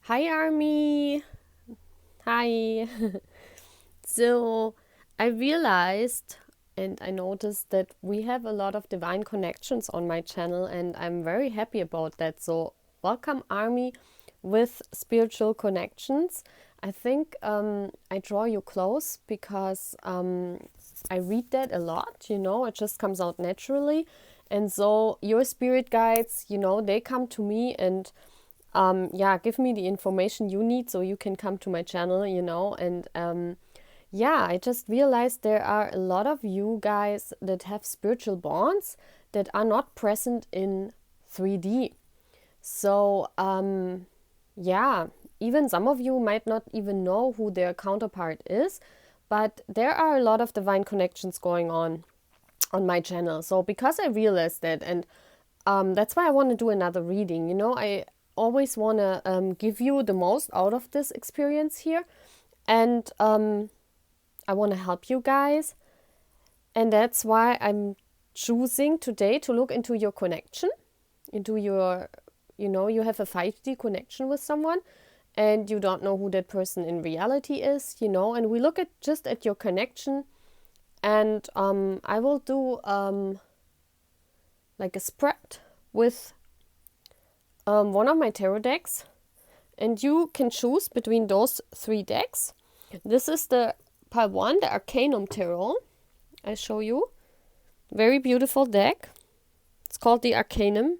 Hi, Army. Hi. So, I realized and I noticed that we have a lot of divine connections on my channel, and I'm very happy about that. So, welcome, Army, with spiritual connections. I think I draw you close because I read that a lot, it just comes out naturally. And so, your spirit guides, they come to me and yeah, give me the information you need so you can come to my channel, and yeah, I just realized there are a lot of you guys that have spiritual bonds that are not present in 3D. So yeah, even some of you might not even know who their counterpart is, but there are a lot of divine connections going on my channel. So because I realized that, and that's why I want to do another reading. I always want to give you the most out of this experience here. And I want to help you guys. And that's why I'm choosing today to look into your connection, into your, you have a 5D connection with someone and you don't know who that person in reality is, and we look at just at your connection. And I will do like a spread with one of my tarot decks, and you can choose between those three decks. This is the pile 1, the Arcanum Tarot. I show you. Very beautiful deck. It's called the Arcanum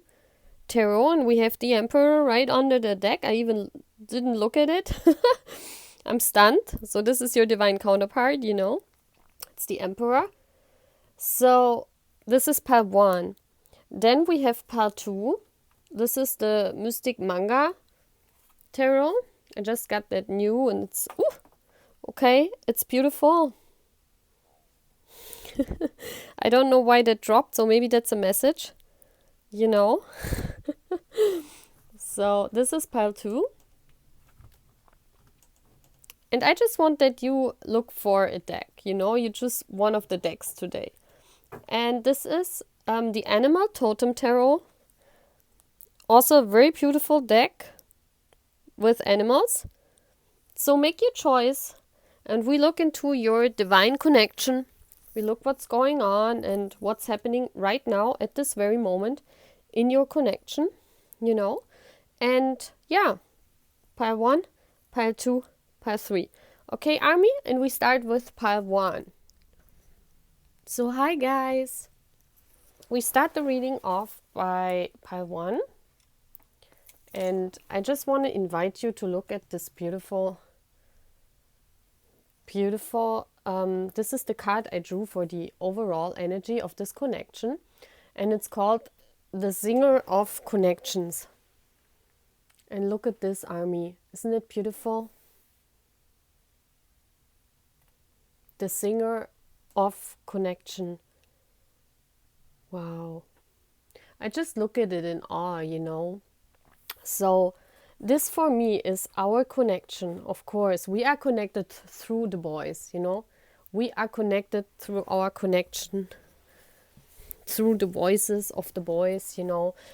Tarot, and we have the Emperor right under the deck. I even didn't look at it. I'm stunned. So this is your divine counterpart, It's the Emperor. So this is pile 1. Then we have pile 2. This is the Mystic Manga Tarot. I just got that new, and it's okay, it's beautiful. I don't know why that dropped, so maybe that's a message, So this is pile 2. And I just want that you look for a deck, you choose one of the decks today. And this is the Animal Totem Tarot. Also a very beautiful deck with animals. So make your choice, and we look into your divine connection. We look what's going on and what's happening right now at this very moment in your connection, And yeah, pile 1, pile 2, pile 3. Okay, Army, and we start with pile 1. So hi guys. We start the reading off by pile 1. And I just want to invite you to look at this beautiful, this is the card I drew for the overall energy of this connection. And it's called the Singer of Connections. And look at this, Army. Isn't it beautiful? The Singer of Connection. Wow. I just look at it in awe, So this for me is our connection. Of course, we are connected through the boys, We are connected through our connection, through the voices of the boys,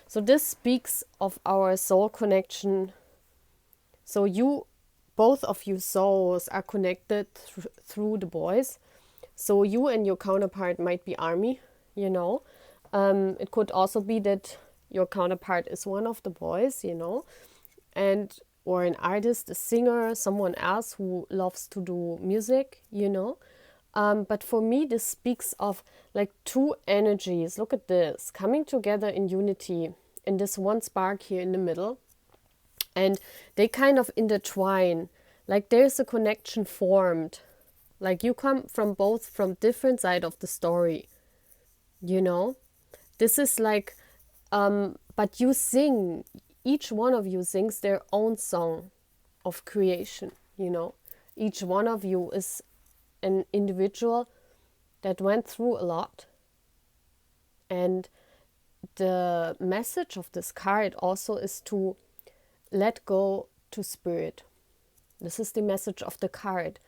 So this speaks of our soul connection. So both of you souls are connected through the boys. So you and your counterpart might be Army, It could also be that your counterpart is one of the boys, and or an artist, a singer, someone else who loves to do music, But for me, this speaks of like two energies. Look at this, coming together in unity in this one spark here in the middle. And they kind of intertwine, like there's a connection formed. Like you come from different side of the story, This is like, but you sing, each one of you sings their own song of creation, Each one of you is an individual that went through a lot. And the message of this card also is to let go to spirit. This is the message of the card,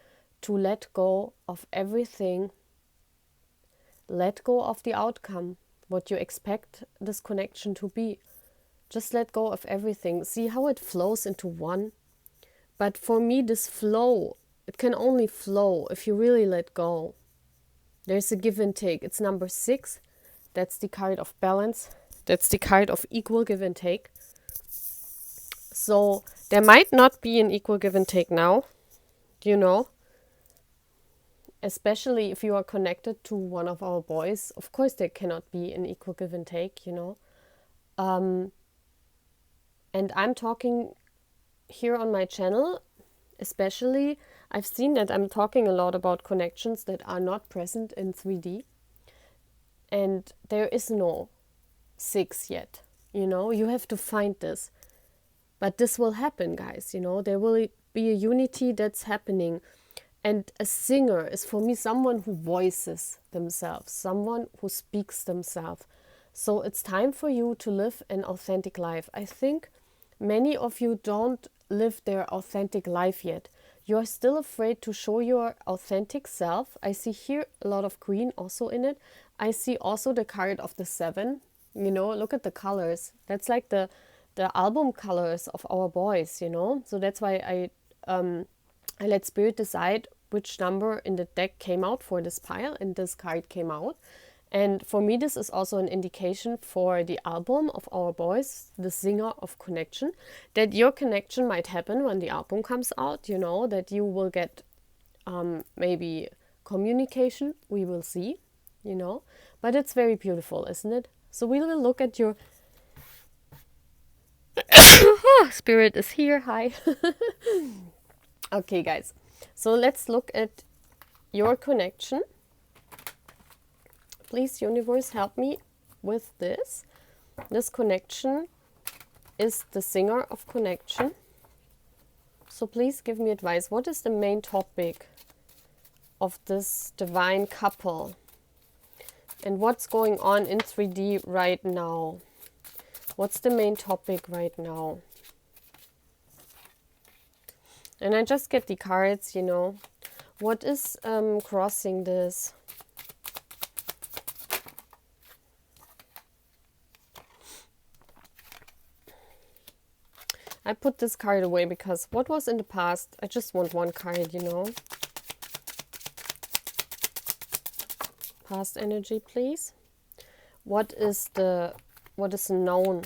to let go of everything. Let go of the outcome, what you expect this connection to be. Just let go of everything. See how it flows into one. But for me, this flow, it can only flow if you really let go. There's a give and take. It's number 6. That's the card of balance. That's the card of equal give and take. So there might not be an equal give and take now, you know, especially if you are connected to one of our boys. Of course, there cannot be an equal give and take, you know. And I'm talking here on my channel, especially, I've seen that I'm talking a lot about connections that are not present in 3D. And there is no 6 yet, you know. You have to find this. But this will happen, guys, you know. There will be a unity that's happening. And a singer is for me someone who voices themselves, someone who speaks themselves. So it's time for you to live an authentic life. I think many of you don't live their authentic life yet. You're still afraid to show your authentic self. I see here a lot of green also in it. I see also the card of the 7. You know, look at the colors. That's like the album colors of our boys, you know. So that's why I let Spirit decide which number in the deck came out for this pile, and this card came out. And for me, this is also an indication for the album of our boys, the singer of connection, that your connection might happen when the album comes out, you know, that you will get maybe communication, we will see, you know. But it's very beautiful, isn't it? So we will look at your... Spirit is here, hi. Okay, guys. So let's look at your connection. Please, universe, help me with this. This connection is the singer of connection. So please give me advice. What is the main topic of this divine couple? And what's going on in 3D right now? What's the main topic right now? And I just get the cards, you know. What is crossing this? I put this card away because what was in the past? I just want one card, you know. Past energy, please. What is known?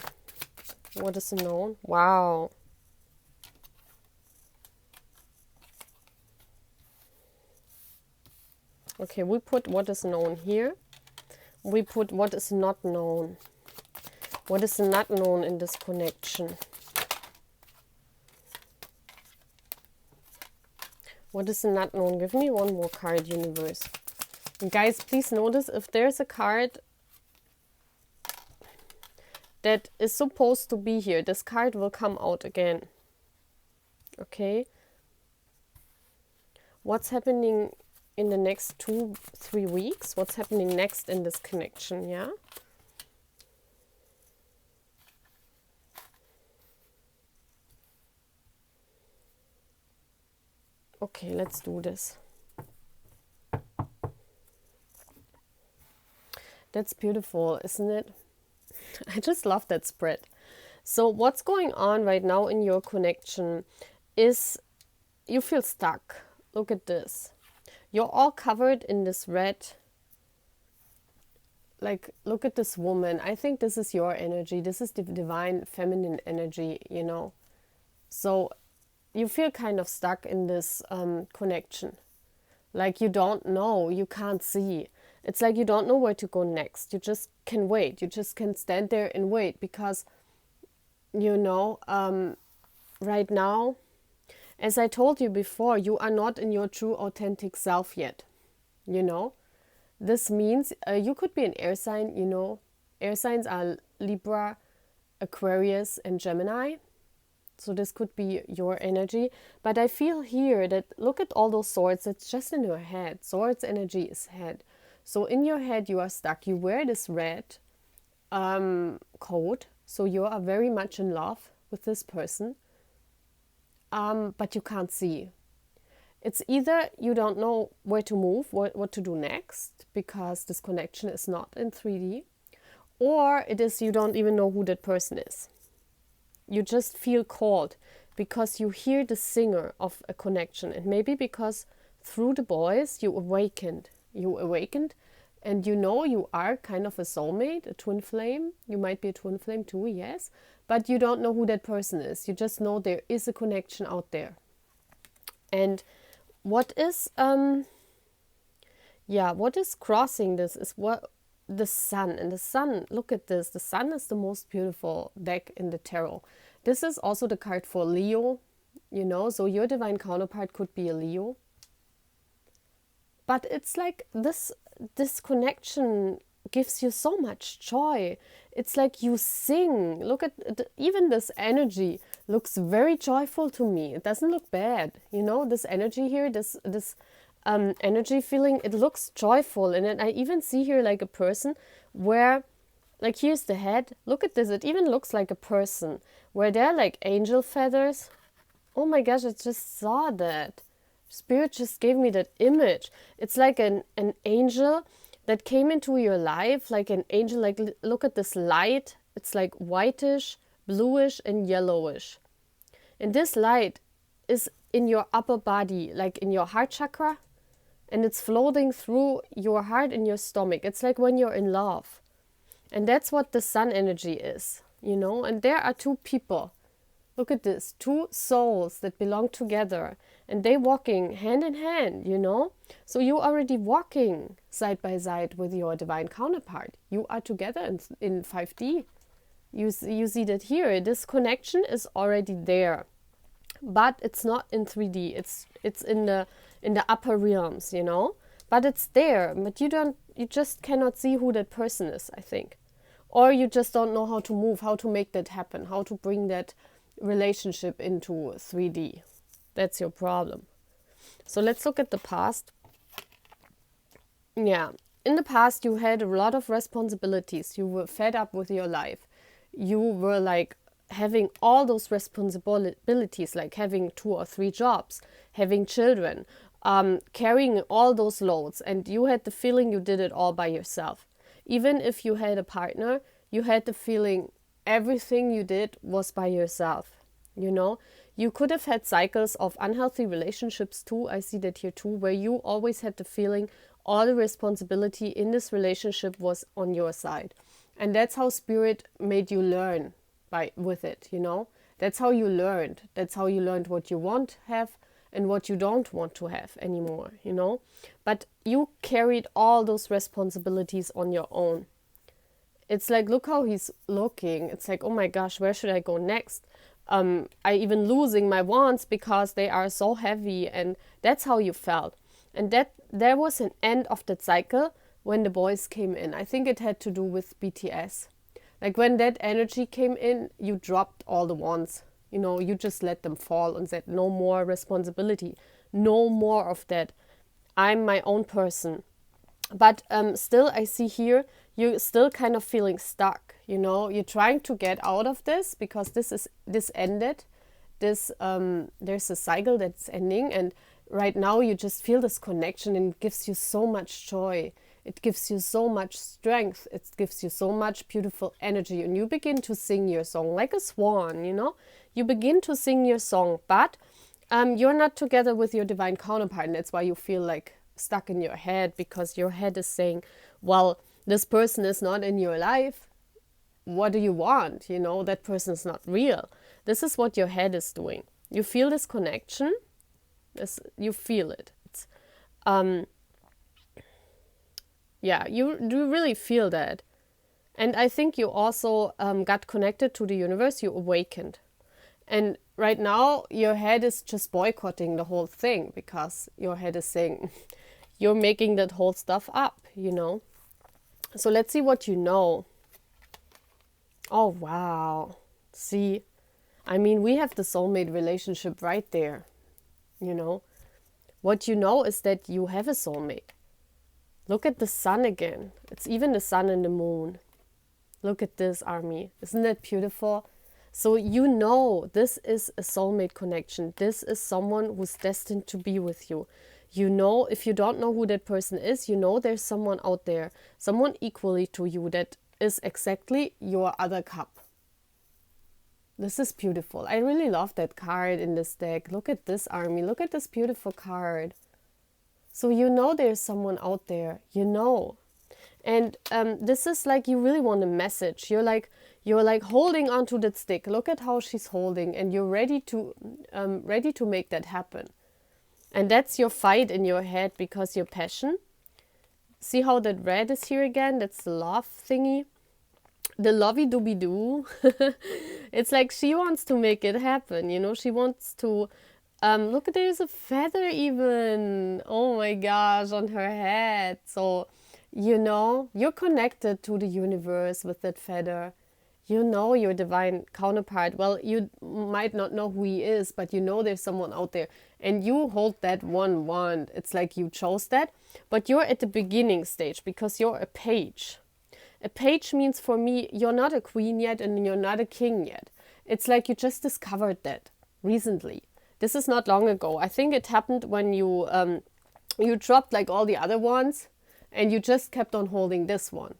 What is known? Wow. Okay, we put what is known here. We put what is not known. What is not known in this connection? What is not known? Give me one more card, universe. And guys, please notice if there's a card that is supposed to be here, this card will come out again. Okay? What's happening in the next 2-3 weeks? What's happening next in this connection, yeah? Okay, let's do this. That's beautiful, isn't it? I just love that spread. So what's going on right now in your connection is you feel stuck. Look at this. You're all covered in this red. Like, look at this woman. I think this is your energy. This is the divine feminine energy, you know. So you feel kind of stuck in this connection. Like you don't know, you can't see. It's like you don't know where to go next. You just can wait. You just can stand there and wait because, you know, right now, as I told you before, you are not in your true authentic self yet, you know. This means you could be an air sign, you know. Air signs are Libra, Aquarius, and Gemini. So this could be your energy. But I feel here that, look at all those swords, it's just in your head. Swords energy is head. So in your head you are stuck. You wear this red coat. So you are very much in love with this person. But you can't see. It's either you don't know where to move, what to do next, because this connection is not in 3D. Or it is you don't even know who that person is. You just feel called because you hear the singer of a connection, and maybe because through the boys you awakened. And you know you are kind of a soulmate, a twin flame. You might be a twin flame too, yes, but you don't know who that person is. You just know there is a connection out there. And what is crossing this is what the sun. And the sun, look at this, the sun is the most beautiful deck in the tarot. This is also the card for Leo, so your divine counterpart could be a Leo. But it's like this connection gives you so much joy. It's like you sing. Look at even this energy looks very joyful to me. It doesn't look bad. This energy here, this energy feeling, it looks joyful. And then I even see here like a person where, like, here's the head. Look at this. It even looks like a person where there are like angel feathers. Oh my gosh, I just saw that. Spirit just gave me that image. It's like an angel that came into your life, like an angel, like look at this light. It's like whitish, bluish, and yellowish. And this light is in your upper body, like in your heart chakra, and it's floating through your heart and your stomach. It's like when you're in love. And that's what the sun energy is, and there are two people. Look at this, two souls that belong together, and they walking hand in hand, So you already walking side by side with your divine counterpart. You are together in 5D. You see that here. This connection is already there, but it's not in 3D. It's in the upper realms, But it's there. But you just cannot see who that person is, I think, or you just don't know how to move, how to make that happen, how to bring that relationship into 3D. That's your problem. So let's look at the past. Yeah, in the past you had a lot of responsibilities. You were fed up with your life. You were like having all those responsibilities, like having 2 or 3 jobs, having children, carrying all those loads, and you had the feeling you did it all by yourself. Even if you had a partner, you had the feeling everything you did was by yourself, You could have had cycles of unhealthy relationships too. I see that here too, where you always had the feeling all the responsibility in this relationship was on your side. And that's how Spirit made you learn with it, That's how you learned. That's how you learned what you want to have and what you don't want to have anymore, But you carried all those responsibilities on your own. It's like, look how he's looking. It's like, oh my gosh, where should I go next? I even losing my wands because they are so heavy, and that's how you felt. And that there was an end of that cycle when the boys came in. I think it had to do with BTS. Like when that energy came in, you dropped all the wands. You just let them fall and said, no more responsibility, no more of that. I'm my own person. But still, I see here, you're still kind of feeling stuck, You're trying to get out of this because this ended. There's a cycle that's ending, and right now you just feel this connection, and it gives you so much joy. It gives you so much strength. It gives you so much beautiful energy, and you begin to sing your song like a swan, You begin to sing your song, but you're not together with your divine counterpart, and that's why you feel like stuck in your head, because your head is saying, well, this person is not in your life. What do you want? That person is not real. This is what your head is doing. You feel this connection. You feel it. It's, you do really feel that. And I think you also got connected to the universe. You awakened. And right now, your head is just boycotting the whole thing, because your head is saying, you're making that whole stuff up, So let's see what you know. Oh, wow. See, I mean, we have the soulmate relationship right there, What you know is that you have a soulmate. Look at the sun again. It's even the sun and the moon. Look at this, Army. Isn't that beautiful? So this is a soulmate connection. This is someone who's destined to be with you. If you don't know who that person is, there's someone out there, someone equally to you that is exactly your other cup. This is beautiful. I really love that card in this deck. Look at this, Army. Look at this beautiful card. So you know there's someone out there. You know. And this is like you really want a message. You're like holding onto that stick. Look at how she's holding, and you're ready to make that happen. And that's your fight in your head because your passion. See how that red is here again? That's the love thingy. The lovey-dooby-doo. It's like she wants to make it happen, you know? She wants to... look, there's a feather even. Oh my gosh, on her head. So, you know, you're connected to the universe with that feather. You know your divine counterpart. Well, you might not know who he is, but you know there's someone out there. And you hold that one wand. It's like you chose that. But you're at the beginning stage because you're a page. A page means for me, you're not a queen yet and you're not a king yet. It's like you just discovered that recently. This is not long ago. I think it happened when you dropped like all the other ones and you just kept on holding this one.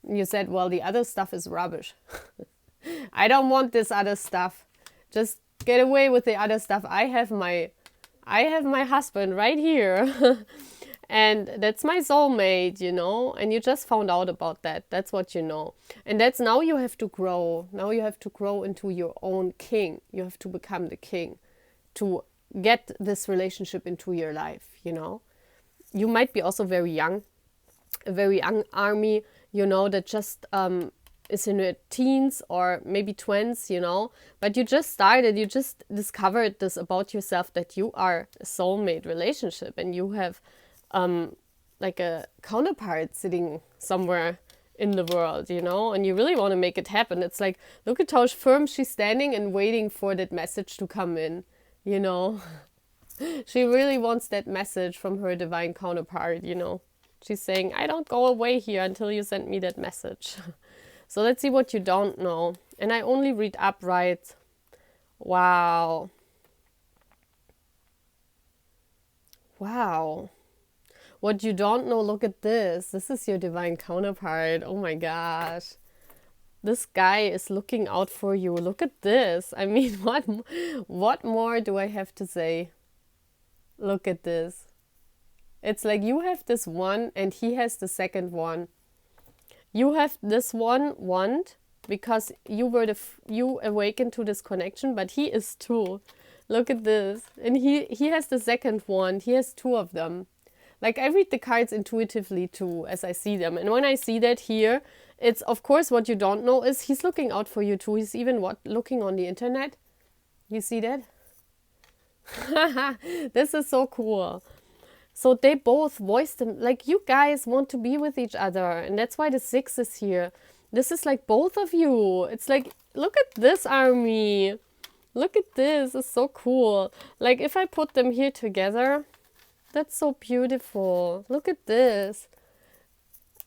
You said, well, the other stuff is rubbish. I don't want this other stuff. Just get away with the other stuff. I have my husband right here. And that's my soulmate, you know. And you just found out about that. That's what you know. And that's now you have to grow. Now you have to grow into your own king. You have to become the king to get this relationship into your life, you know. You might be also very young, a very young army, you know, that just is in your teens or maybe 20s, you know. But you just started, you just discovered this about yourself, that you are a soulmate relationship and you have like a counterpart sitting somewhere in the world, you know, and you really want to make it happen. It's like, look at how firm she's standing and waiting for that message to come in, you know. She really wants that message from her divine counterpart, you know. She's saying, I don't go away here until you send me that message. So let's see what you don't know. And I only read upright. Wow. Wow. What you don't know, look at this. This is your divine counterpart. Oh my gosh. This guy is looking out for you. Look at this. I mean, what more do I have to say? Look at this. It's like you have this one and he has the second one. You have this one wand because you awakened to this connection, but he is too. Look at this. And he has the second wand. He has two of them. Like, I read the cards intuitively too as I see them. And when I see that here, it's, of course, what you don't know is he's looking out for you too. He's even looking on the internet. You see that? This is so cool. So they both voiced them, like, you guys want to be with each other. And that's why the 6 is here. This is like both of you. It's like, look at this, army. Look at this. It's so cool. Like, if I put them here together, that's so beautiful. Look at this.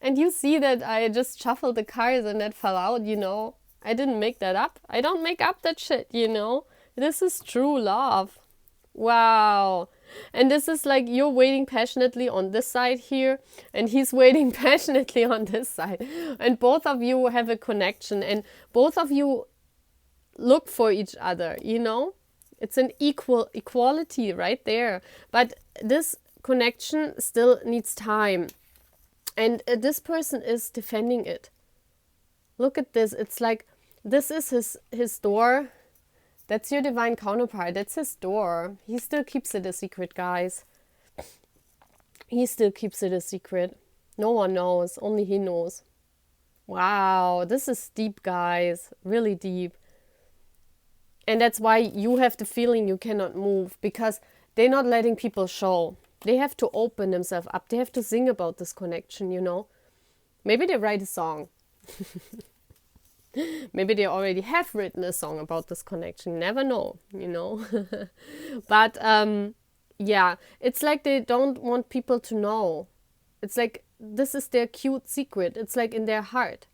And you see that I just shuffled the cards and that fell out, you know. I didn't make that up. I don't make up that shit, you know. This is true love. Wow. And this is like you're waiting passionately on this side here and he's waiting passionately on this side. And both of you have a connection and both of you look for each other, you know. It's an equality right there. But this connection still needs time. And this person is defending it. Look at this. It's like this is his door. That's your divine counterpart. That's his door. He still keeps it a secret, guys. He still keeps it a secret. No one knows. Only he knows. Wow. This is deep, guys. Really deep. And that's why you have the feeling you cannot move. Because they're not letting people show. They have to open themselves up. They have to sing about this connection, you know. Maybe they write a song. Maybe they already have written a song about this connection. Never know, you know. But yeah, it's like they don't want people to know. It's like this is their cute secret. It's like in their heart.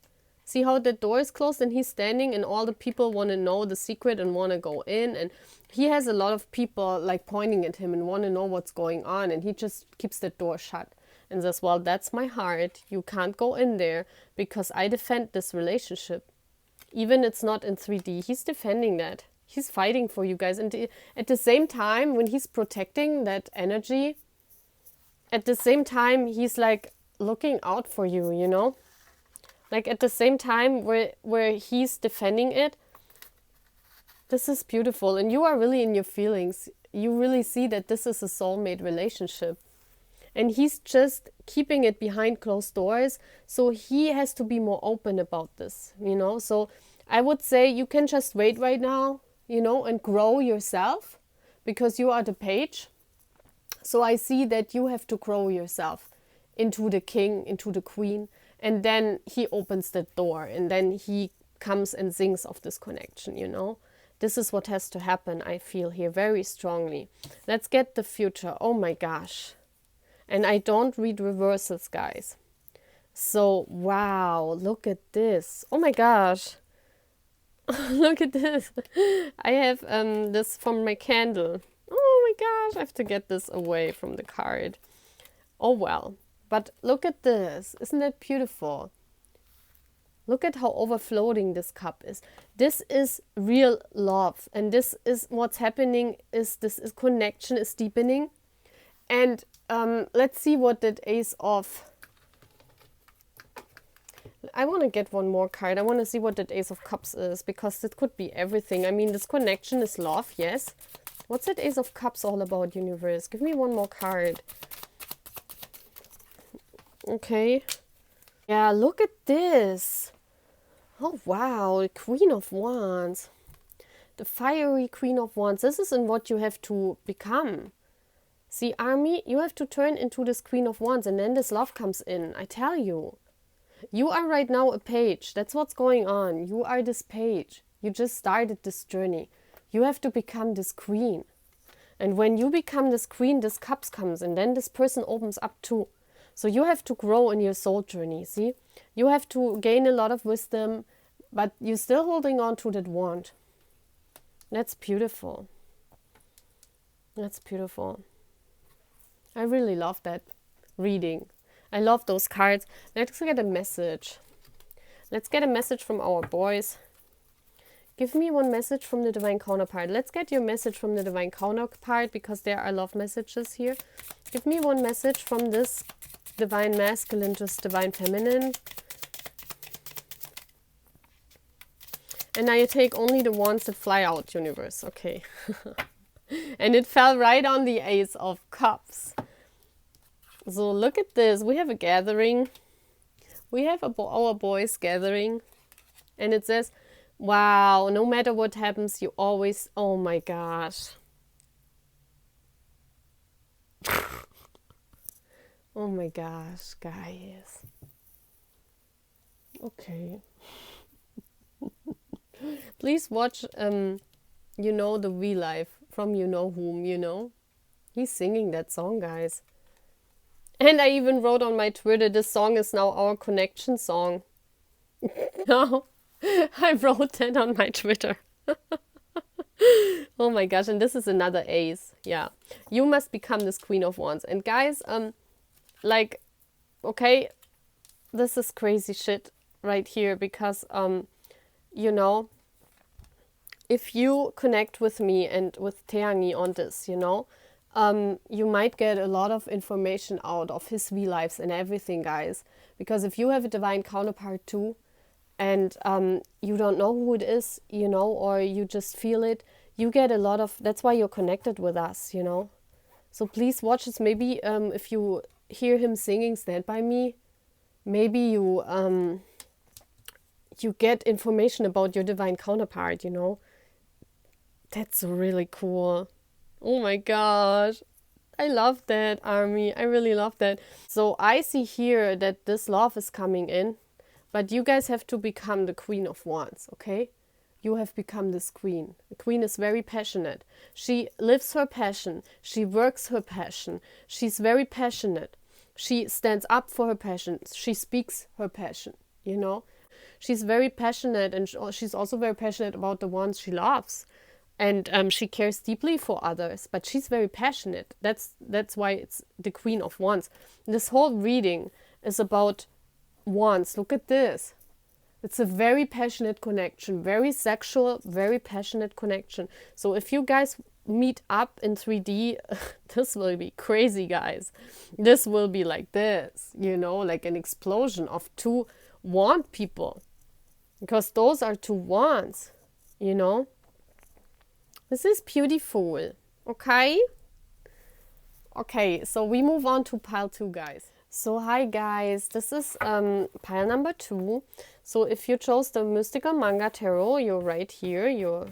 See how the door is closed and he's standing and all the people want to know the secret and want to go in. And he has a lot of people like pointing at him and want to know what's going on. And he just keeps the door shut and says, well, that's my heart. You can't go in there because I defend this relationship. even it's not in 3D. He's defending that. He's fighting for you guys. And at the same time, when he's protecting that energy, at the same time, he's like looking out for you, you know? Like at the same time where he's defending it, this is beautiful. And you are really in your feelings. You really see that this is a soulmate relationship. And he's just keeping it behind closed doors. So he has to be more open about this, you know? So I would say you can just wait right now, you know, and grow yourself because you are the page. So I see that you have to grow yourself into the king, into the queen. And then he opens the door and then he comes and sings of this connection, you know? This is what has to happen, I feel here very strongly. Let's get the future. Oh my gosh. And I don't read reversals, guys. So, wow, look at this. Oh my gosh. Look at this. I have this from my candle. Oh my gosh, I have to get this away from the card. Oh well. But look at this. Isn't that beautiful? Look at how overflowing this cup is. This is real love. And this is what's happening is this is connection is deepening. And let's see what that Ace of... I want to get one more card. I want to see what that Ace of Cups is, because it could be everything. I mean, this connection is love, yes. What's that Ace of Cups all about, universe? Give me one more card. Okay. Yeah, look at this. Oh, wow. Queen of Wands. The fiery Queen of Wands. This is in what you have to become. See, Army, you have to turn into this Queen of Wands, and then this love comes in. I tell you. You are right now a page. That's what's going on. You are this page. You just started this journey. You have to become this queen. And when you become this queen, this cups comes, and then this person opens up too. So you have to grow in your soul journey, see? You have to gain a lot of wisdom, but you're still holding on to that wand. That's beautiful. That's beautiful. I really love that reading. I love those cards. Let's get a message. Let's get a message from our boys. Give me one message from the divine counterpart. Let's get your message from the divine counterpart, because there are love messages here. Give me one message from this divine masculine, just divine feminine. And now you take only the ones that fly out, universe. Okay. And it fell right on the Ace of Cups. So look at this. We have a gathering. We have our boys gathering. And it says, wow, no matter what happens, you always... Oh my gosh. Oh my gosh, guys. Okay. Please watch, you know, the V Live from you know whom, you know. He's singing that song, guys. And I even wrote on my Twitter, this song is now our connection song. No, I wrote that on my Twitter. Oh my gosh, and this is another ace. Yeah, you must become this Queen of Wands. And guys, like, okay, this is crazy shit right here, because, you know, if you connect with me and with Teangi on this, you know, you might get a lot of information out of his V lives and everything, guys. Because if you have a divine counterpart too, and you don't know who it is, you know, or you just feel it, you get a lot of... That's why you're connected with us, you know. So please watch this. Maybe if you hear him singing Stand By Me, maybe you you get information about your divine counterpart, you know. That's really cool. Oh my gosh. I love that, Army. I really love that. So I see here that this love is coming in, but you guys have to become the Queen of Wands, okay? You have become this queen. The queen is very passionate. She lives her passion. She works her passion. She's very passionate. She stands up for her passion. She speaks her passion, you know? She's very passionate, and she's also very passionate about the ones she loves. And she cares deeply for others, but she's very passionate. That's why it's the Queen of Wands. This whole reading is about wands. Look at this. It's a very passionate connection, very sexual, very passionate connection. So if you guys meet up in 3D, this will be crazy, guys. This will be like this, you know, like an explosion of two wand people. Because those are two wands, you know. This is beautiful. Okay? Okay, so we move on to pile 2, guys. So hi guys, this is pile number 2. So if you chose the Mystical Manga Tarot, you're right here, you're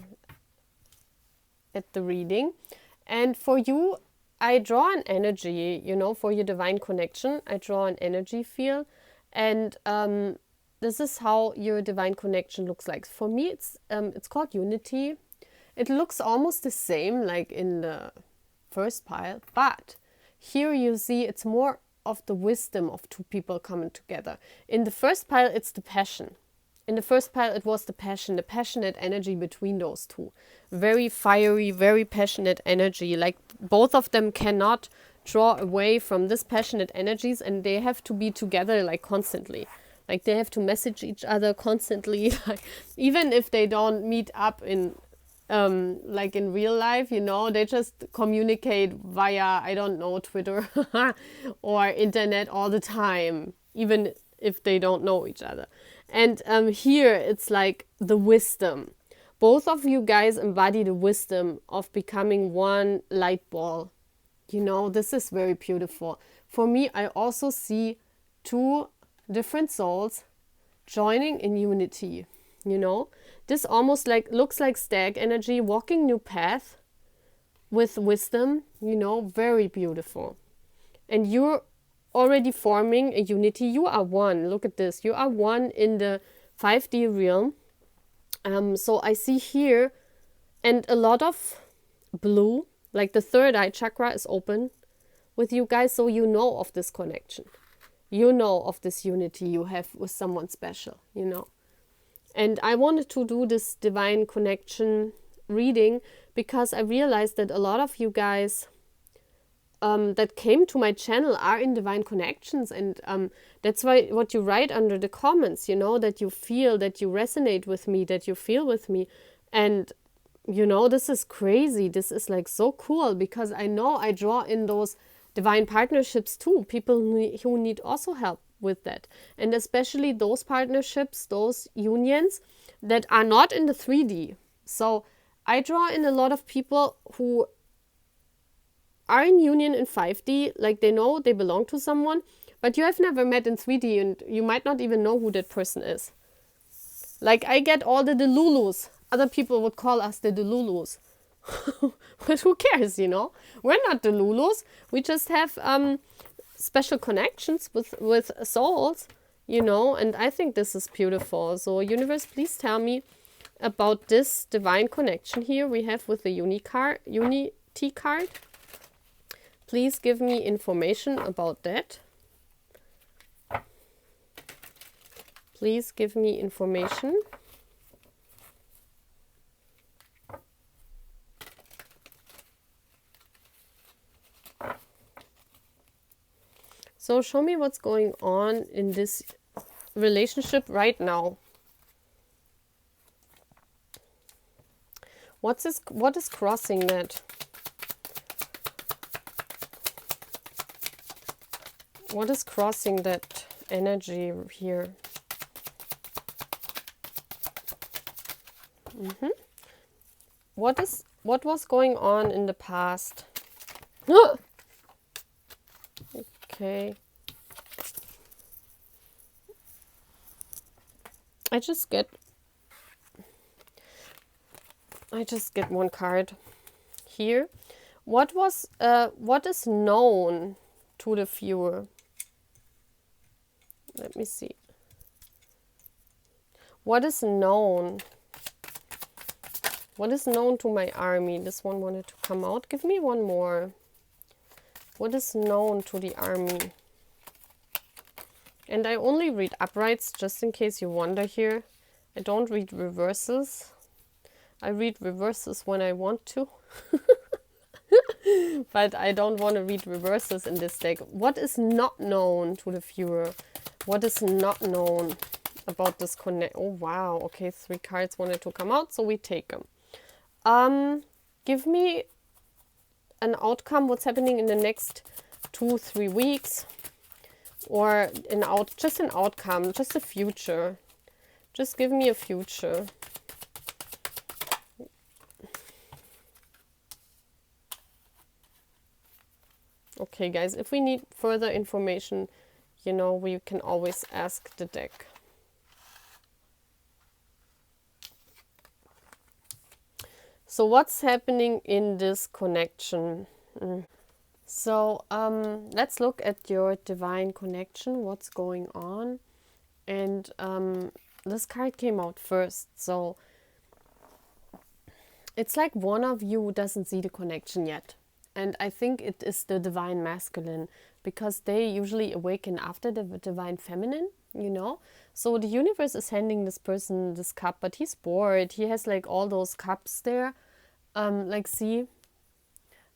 at the reading. And for you, I draw an energy, you know, for your divine connection. I draw an energy field. And this is how your divine connection looks like. For me, it's called unity. It looks almost the same like in the first pile, but here you see it's more of the wisdom of two people coming together. In the first pile, it's the passion. In the first pile, it was the passion, the passionate energy between those two. Very fiery, very passionate energy. Like both of them cannot draw away from this passionate energies, and they have to be together like constantly. Like they have to message each other constantly. Like, even if they don't meet up in like in real life, you know, they just communicate via, I don't know, Twitter or internet all the time, even if they don't know each other. And here it's like the wisdom. Both of you guys embody the wisdom of becoming one light ball. You know, this is very beautiful. For me, I also see two different souls joining in unity, you know. This almost like looks like stag energy, walking new path with wisdom, you know, very beautiful. And you're already forming a unity. You are one. Look at this. You are one in the 5D realm. So I see here, and a lot of blue, like the third eye chakra is open with you guys, so you know of this connection. You know of this unity you have with someone special, you know. And I wanted to do this divine connection reading because I realized that a lot of you guys that came to my channel are in divine connections. And that's why what you write under the comments, you know, that you feel, that you resonate with me, that you feel with me. And, you know, this is crazy. This is like so cool because I know I draw in those divine partnerships too. People who need also help with that, and especially those partnerships, those unions that are not in the 3D. So I draw in a lot of people who are in union in 5D, like they know they belong to someone, but you have never met in 3D and you might not even know who that person is. Like I get all the Delulus. Other people would call us the Delulus. But who cares, you know? We're not Delulus. We just have special connections with souls, you know, and I think this is beautiful. So universe, please tell me about this divine connection here we have with the unity card. Please give me information about that. Please give me information. So show me what's going on in this relationship right now. What is crossing that? What is crossing that energy here? What was going on in the past? Okay. I just get one card here. What is known to the viewer? Let me see. What is known? What is known to my army? This one wanted to come out. Give me one more. What is known to the army? And I only read uprights, just in case you wonder here. I don't read reversals. I read reverses when I want to. But I don't want to read reverses in this deck. What is not known to the viewer? What is not known? about this connect. Oh, wow. Okay, 3 cards wanted to come out, so we take them. Give me an outcome, what's happening in the next 2-3 weeks, or just an outcome, just a future. Just give me a future. Okay, guys, if we need further information, you know, we can always ask the deck. So what's happening in this connection? So let's look at your divine connection, what's going on. And this card came out first. So it's like one of you doesn't see the connection yet. And I think it is the divine masculine, because they usually awaken after the divine feminine, you know. So the universe is handing this person this cup, but he's bored. He has like all those cups there. Like, see,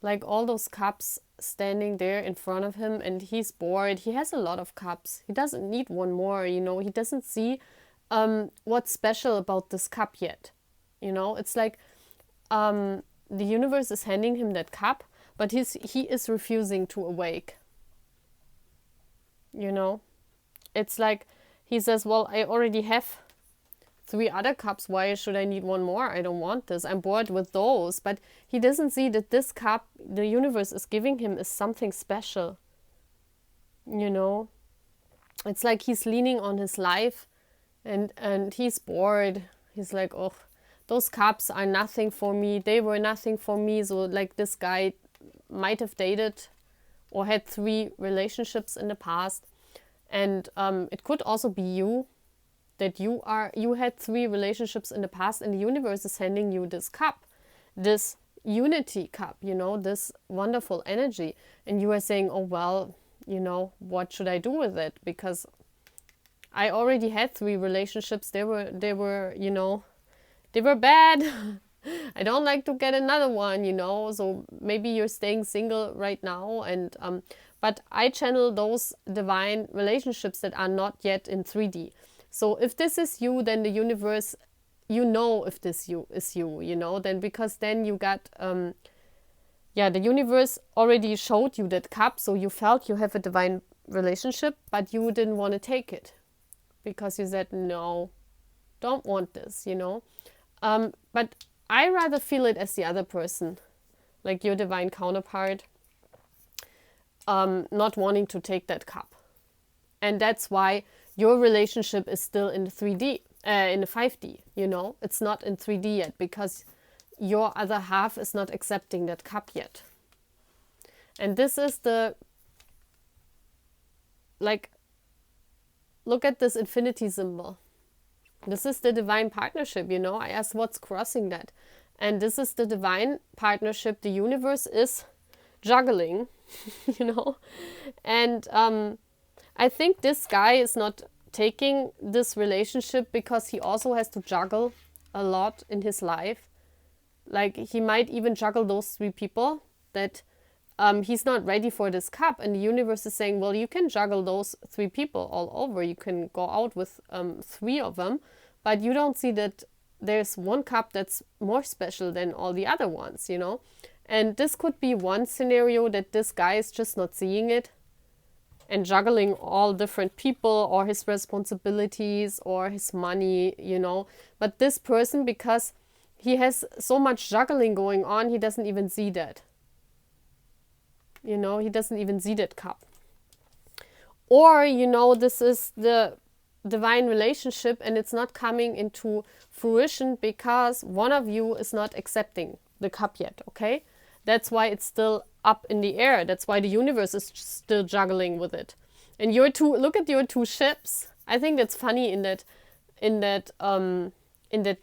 like all those cups standing there in front of him, and he's bored. He has a lot of cups. He doesn't need one more, you know. He doesn't see what's special about this cup yet. You know, it's like the universe is handing him that cup, but he is refusing to awake. You know, it's like he says, well, I already have 3 other cups. Why should I need one more? I don't want this. I'm bored with those. But he doesn't see that this cup the universe is giving him is something special. You know, it's like he's leaning on his life, and he's bored. He's like, oh, those cups are nothing for me. They were nothing for me. So like this guy might have dated or had 3 relationships in the past. And it could also be you, that you had 3 relationships in the past, and the universe is handing you this cup, this unity cup, you know, this wonderful energy. And you are saying, oh, well, you know, what should I do with it? Because I already had 3 relationships. They were, you know, they were bad. I don't like to get another one, you know. So maybe you're staying single right now, and but I channel those divine relationships that are not yet in 3D. So if this is you, then the universe, you know, if this is you, you know, then because then you got, the universe already showed you that cup. So you felt you have a divine relationship, but you didn't want to take it because you said, no, don't want this, you know. But I rather feel it as the other person, like your divine counterpart, not wanting to take that cup. And that's why your relationship is still in the 3D, in the 5D, you know. It's not in 3D yet because your other half is not accepting that cup yet. And this is the, like, look at this infinity symbol. This is the divine partnership, you know. I asked what's crossing that. And this is the divine partnership the universe is juggling, you know. And I think this guy is not taking this relationship because he also has to juggle a lot in his life. Like, he might even juggle those 3 people that he's not ready for this cup. And the universe is saying, well, you can juggle those 3 people all over. You can go out with 3 of them, but you don't see that there's one cup that's more special than all the other ones, you know. And this could be one scenario, that this guy is just not seeing it and juggling all different people or his responsibilities or his money, you know. But this person, because he has so much juggling going on, he doesn't even see that. You know, he doesn't even see that cup. Or, you know, this is the divine relationship and it's not coming into fruition because one of you is not accepting the cup yet, okay? That's why it's still up in the air. That's why the universe is still juggling with it. And your 2, look at your 2 ships. I think that's funny in that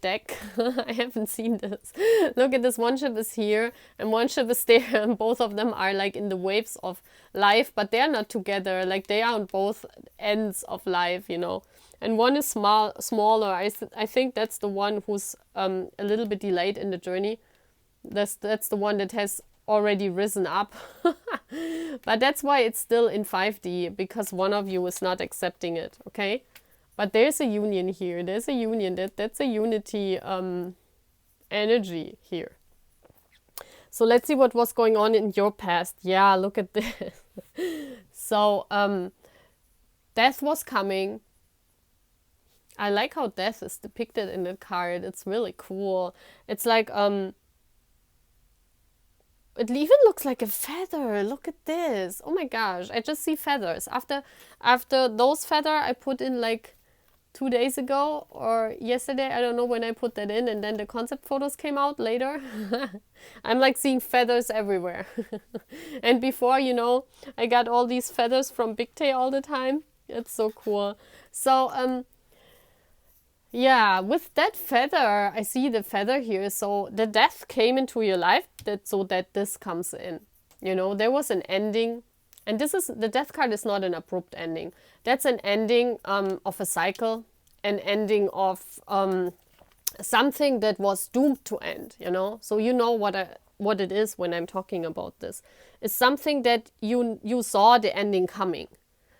deck. I haven't seen this. Look at this, one ship is here and one ship is there, and both of them are like in the waves of life, but they're not together. Like, they are on both ends of life, you know. And one is smaller. I think that's the one who's a little bit delayed in the journey. That's the one that has already risen up. But that's why it's still in 5D, because one of you is not accepting it, okay? But there's a union here. There's a union. That's a unity energy here. So let's see what was going on in your past. Yeah, look at this. So death was coming. I like how death is depicted in the card. It's really cool. It's like it even looks like a feather. Look at this. Oh my gosh, I just see feathers. After those feather I put in like 2 days ago or yesterday, I don't know when I put that in, and then the concept photos came out later. I'm like seeing feathers everywhere. And before, you know, I got all these feathers from Big Tay all the time. It's so cool. So yeah, with that feather, I see the feather here. So the death came into your life so that this comes in. You know, there was an ending. And this is, the death card is not an abrupt ending. That's an ending of a cycle, an ending of something that was doomed to end, you know? So you know what it is when I'm talking about this. It's something that you saw the ending coming.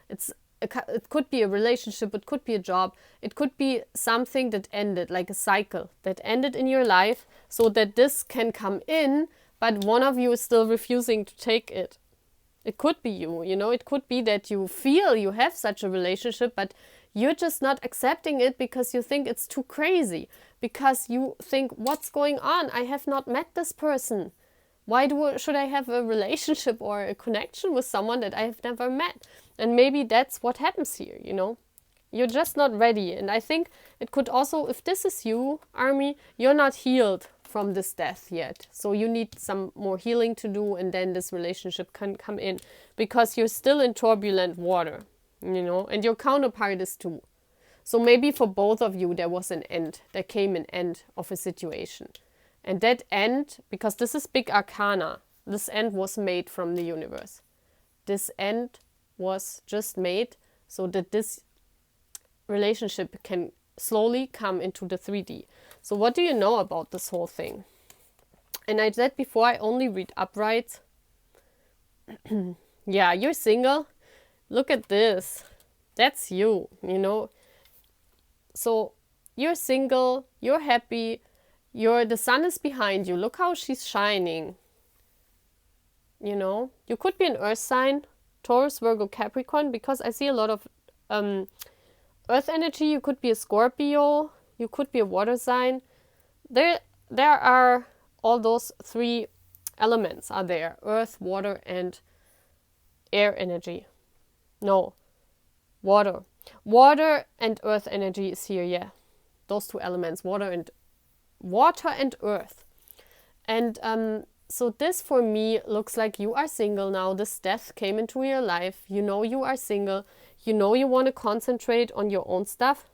It could be a relationship, it could be a job, it could be something that ended, like a cycle that ended in your life so that this can come in, but one of you is still refusing to take it. It could be you, you know, it could be that you feel you have such a relationship, but you're just not accepting it because you think it's too crazy, because you think, what's going on? I have not met this person. Why should I have a relationship or a connection with someone that I have never met? And maybe that's what happens here, you know. You're just not ready. And I think it could also, if this is you, Army, you're not healed from this death yet. So you need some more healing to do, and then this relationship can come in, because you're still in turbulent water, you know, and your counterpart is too. So maybe for both of you there was an end. There came an end of a situation. And that end, because this is big arcana, this end was made from the universe. This end was just made so that this relationship can slowly come into the 3D. So what do you know about this whole thing? And I said before, I only read upright. Yeah, you're single. Look at this. That's you, you know. So you're single, you're happy, the sun is behind you. Look how she's shining. You know, you could be an earth sign, Taurus, Virgo, Capricorn, because I see a lot of earth energy. You could be a Scorpio, you could be a water sign. There are all those 3 elements are there: earth, water, and air energy. No, water. Water and earth energy is here, yeah. Those 2 elements, water and earth. And so this for me looks like you are single now. This death came into your life. You know you are single. You know you want to concentrate on your own stuff.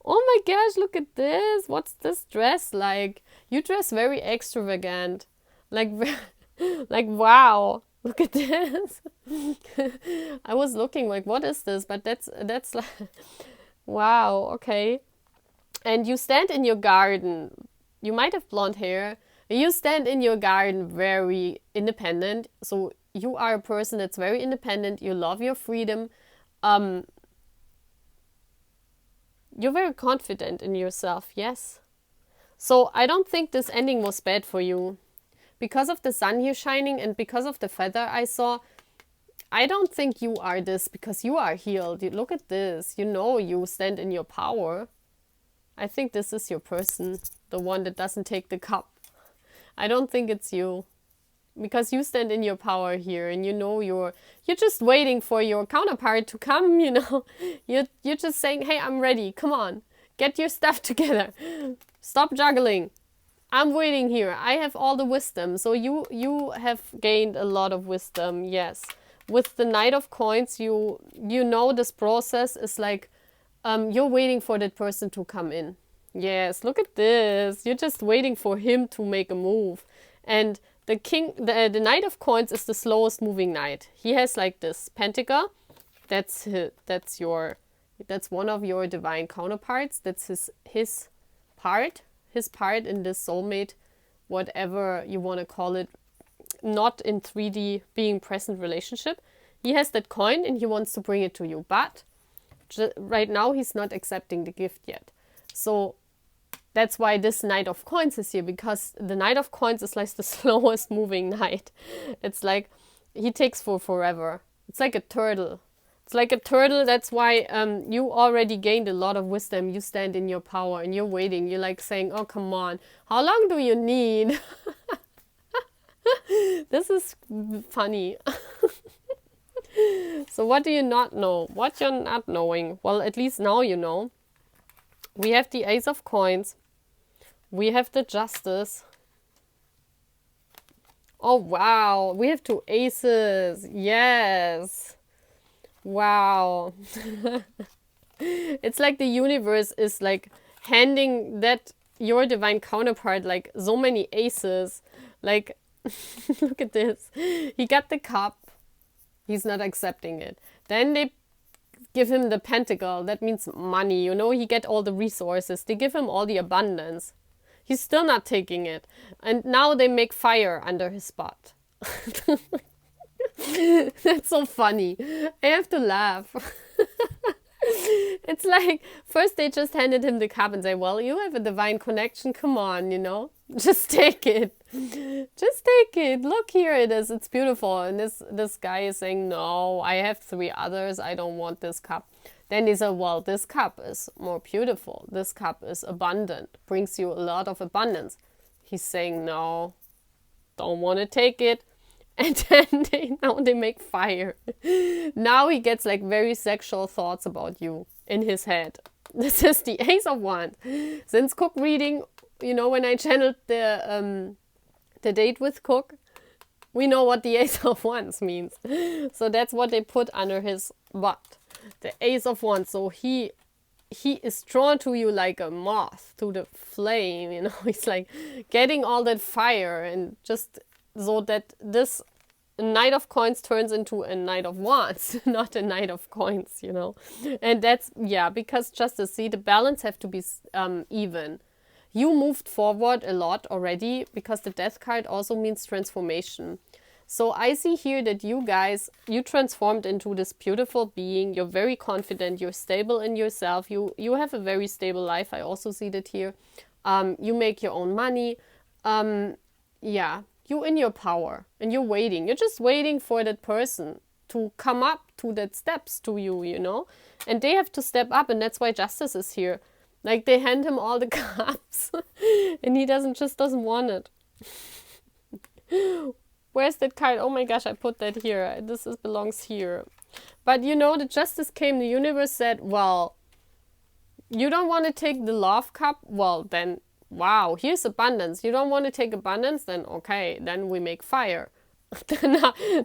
Oh my gosh, look at this. What's this dress like? You dress very extravagant. Like, like wow. Look at this. I was looking like, what is this? But that's like, wow, okay. And you stand in your garden. You might have blonde hair. You stand in your garden very independent. So you are a person that's very independent. You love your freedom. You're very confident in yourself, yes. So I don't think this ending was bad for you. Because of the sun here shining and because of the feather I saw, I don't think you are this because you are healed. Look at this. You know you stand in your power. I think this is your person, the one that doesn't take the cup. I don't think it's you. Because you stand in your power here, and you know you're just waiting for your counterpart to come, you know. You're just saying, hey, I'm ready. Come on. Get your stuff together. Stop juggling. I'm waiting here. I have all the wisdom. So you have gained a lot of wisdom, yes. With the Knight of Coins, you know this process is like you're waiting for that person to come in. Yes, look at this. You're just waiting for him to make a move. And the Knight of Coins is the slowest moving knight. He has like this pentacle. That's one of your divine counterparts. That's his part in this soulmate, whatever you want to call it, not in 3D being present relationship. He has that coin and he wants to bring it to you. But Right now, he's not accepting the gift yet. So that's why this Knight of Coins is here, because the Knight of Coins is like the slowest moving knight. It's like he takes for forever. It's like a turtle. It's like a turtle. That's why you already gained a lot of wisdom. You stand in your power and you're waiting. You're like saying, oh, come on. How long do you need? This is funny. So what do you not know? What you're not knowing? Well, at least now you know. We have the Ace of Coins. We have the Justice. Oh, wow. We have 2 aces. Yes. Wow. It's like the universe is like handing that your divine counterpart like so many aces. Like, look at this. He got the cup. He's not accepting it. Then they give him the pentacle. That means money. You know, he get all the resources. They give him all the abundance. He's still not taking it. And now they make fire under his butt. That's so funny. I have to laugh. It's like, first they just handed him the cup and say, well, you have a divine connection. Come on, you know. Just take it. Just take it. Look, here it is. It's beautiful. And this guy is saying, no, I have 3 others. I don't want this cup. Then he said, well, this cup is more beautiful. This cup is abundant. Brings you a lot of abundance. He's saying, no, don't want to take it. And then now they make fire. Now he gets like very sexual thoughts about you in his head. This is the Ace of Wands. Since Cook reading, you know, when I channeled the date with Cook, we know what the Ace of Wands means. So that's what they put under his butt. The Ace of Wands. So he is drawn to you like a moth to the flame, you know. He's like getting all that fire, and just so that this Knight of Coins turns into a Knight of Wands, not a Knight of Coins, you know. And that's, yeah, because Justice, see, the balance have to be even. You moved forward a lot already, because the Death card also means transformation. So I see here that you guys, you transformed into this beautiful being. You're very confident. You're stable in yourself. You have a very stable life. I also see that here. You make your own money. Yeah, you're in your power and you're waiting. You're just waiting for that person to come up to that steps to you, you know. And they have to step up, and that's why Justice is here. Like, they hand him all the cups and he doesn't want it. Where's that card? Oh my gosh, I put that here. This belongs here. But you know, the Justice came. The universe said, well, you don't want to take the love cup? Well, then, wow, here's abundance. You don't want to take abundance? Then, okay, then we make fire.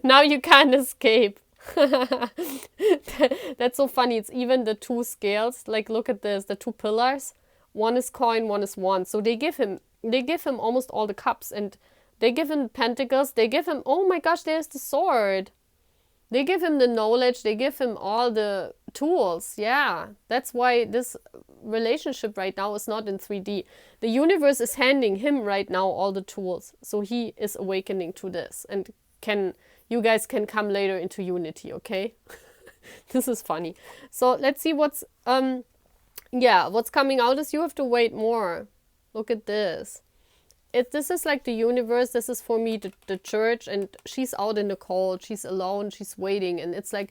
now you can't escape. That's so funny. It's even the 2 scales. Like, look at this, the 2 pillars. One is coin, one is wand. So they give him almost all the cups, and they give him pentacles. They give him, oh my gosh, there's the sword. They give him the knowledge. They give him all the tools. Yeah, that's why this relationship right now is not in 3D. The universe is handing him right now all the tools. So he is awakening to this, and you guys can come later into unity, okay? This is funny. So let's see what's coming out is you have to wait more. Look at this. This is like the universe. This is for me the church, and she's out in the cold. She's alone. She's waiting, and it's like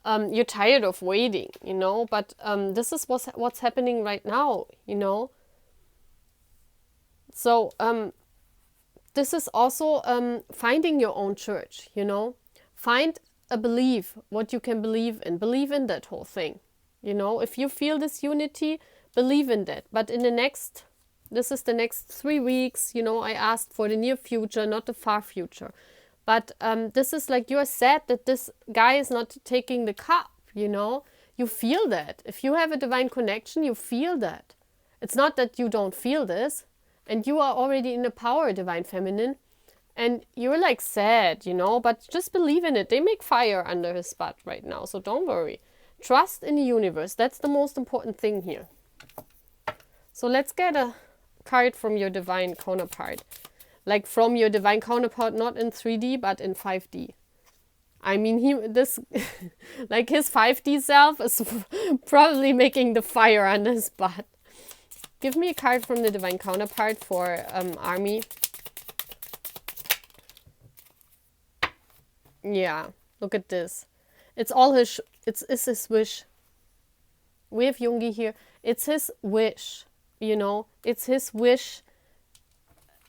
you're tired of waiting, you know. But this is what's happening right now, you know. So this is also finding your own church, you know. Find a belief, what you can believe in. Believe in that whole thing, you know. If you feel this unity, believe in that. But in this is the next 3 weeks, you know, I asked for the near future, not the far future. But this is like, you're sad that this guy is not taking the cup, you know. You feel that. If you have a divine connection, you feel that. It's not that you don't feel this. And you are already in the power, divine feminine. And you're like sad, you know, but just believe in it. They make fire under his butt right now, so don't worry. Trust in the universe. That's the most important thing here. So let's get a card from your divine counterpart. Like from your divine counterpart, not in 3D, but in 5D. I mean, like his 5D self is probably making the fire under his butt. Give me a card from the divine counterpart for Army. Yeah, look at this. It's all his. It's his wish. We have Jungi here. It's his wish. You know, it's his wish.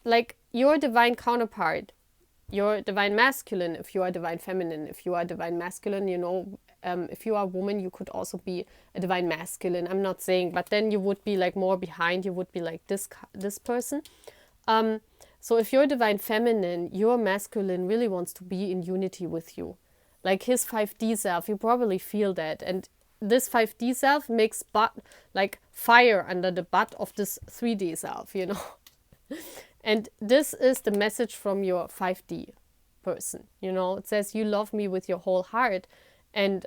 Like your divine counterpart, your divine masculine. If you are divine feminine, if you are divine masculine, you know, if you are a woman, you could also be a divine masculine. I'm not saying, but then you would be like more behind. You would be like this person. So if you're divine feminine, your masculine really wants to be in unity with you. Like his 5D self, you probably feel that. And this 5D self makes like fire under the butt of this 3D self, you know. And this is the message from your 5D person, you know. It says, you love me with your whole heart. And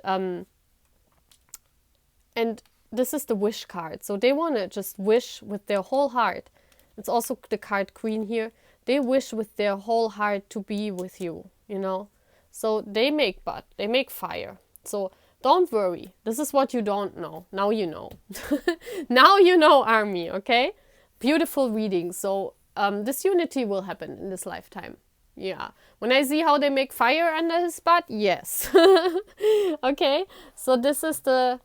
this is the wish card. So they want to just wish with their whole heart. It's also the card Queen here. They wish with their whole heart to be with you, you know. So they make fire. So don't worry. This is what you don't know. Now you know. Now you know, Army, okay? Beautiful reading. So this unity will happen in this lifetime. Yeah. When I see how they make fire under his butt, yes. Okay. So this is the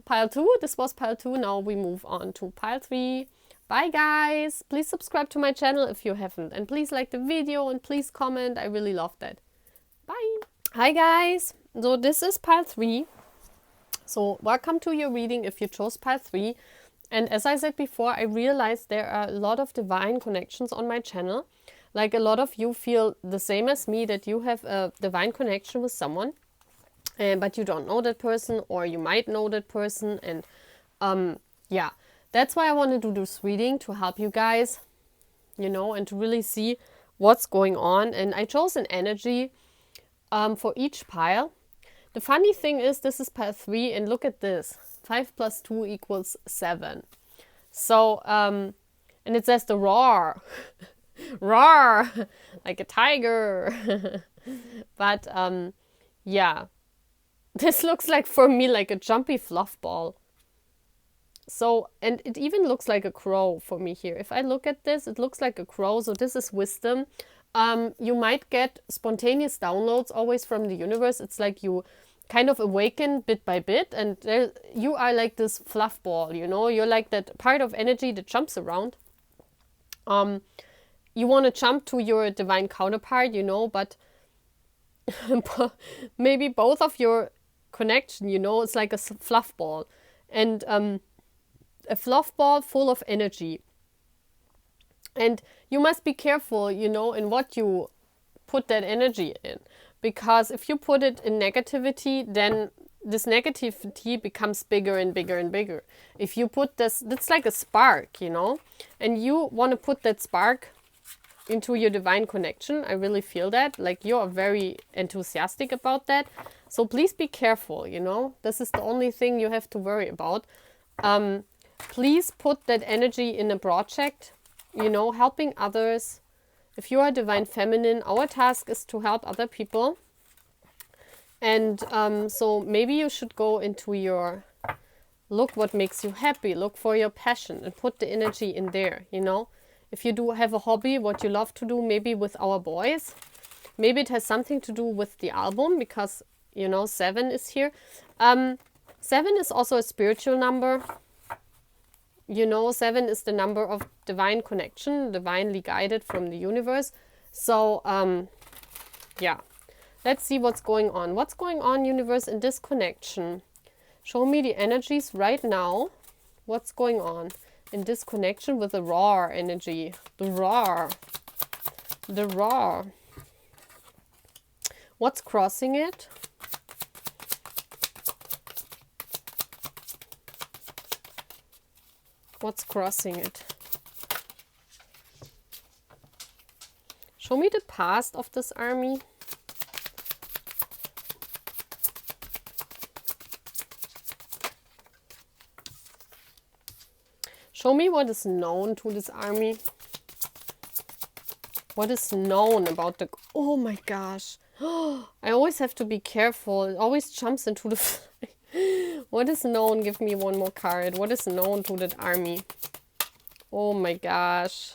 pile 2. This was pile 2. Now we move on to pile 3. Bye guys. Please subscribe to my channel if you haven't. And please like the video and please comment. I really love that. Bye. Hi guys. So this is pile 3. So welcome to your reading if you chose pile 3. And as I said before, I realized there are a lot of divine connections on my channel. Like a lot of you feel the same as me, that you have a divine connection with someone. But you don't know that person, or you might know that person. And yeah. That's why I want to do this reading, to help you guys, you know, and to really see what's going on. And I chose an energy for each pile. The funny thing is, this is pile 3, and look at this. 5 plus 2 equals 7. So, and it says the roar. Roar! Like a tiger. But, yeah. This looks like, for me, like a jumpy fluff ball. So, and it even looks like a crow for me here. If I look at this, it looks like a crow. So this is wisdom. You might get spontaneous downloads always from the universe. It's like you kind of awaken bit by bit. And you are like this fluff ball, you know. You're like that part of energy that jumps around. You want to jump to your divine counterpart, you know. But maybe both of your connection, you know, it's like a fluff ball. And a fluff ball full of energy. And you must be careful, you know, in what you put that energy in. Because if you put it in negativity, then this negativity becomes bigger and bigger and bigger. If you put this, it's like a spark, you know. And you want to put that spark into your divine connection. I really feel that. Like, you are very enthusiastic about that. So please be careful, you know. This is the only thing you have to worry about. Please put that energy in a project, you know, helping others. If you are divine feminine, our task is to help other people. And so maybe you should go into your, look what makes you happy, look for your passion and put the energy in there, you know. If you do have a hobby, what you love to do, maybe with our boys, maybe it has something to do with the album, because, you know, 7 is here. 7 is also a spiritual number. You know, 7 is the number of divine connection, divinely guided from the universe. So, yeah. Let's see what's going on. What's going on, universe, in this connection? Show me the energies right now. What's going on in this connection with the raw energy? The raw. The raw. What's crossing it? What's crossing it? Show me the past of this army. Show me what is known to this army. What is known about the... Oh my gosh. I always have to be careful. It always jumps into the... What is known? Give me one more card. What is known to that army? Oh my gosh.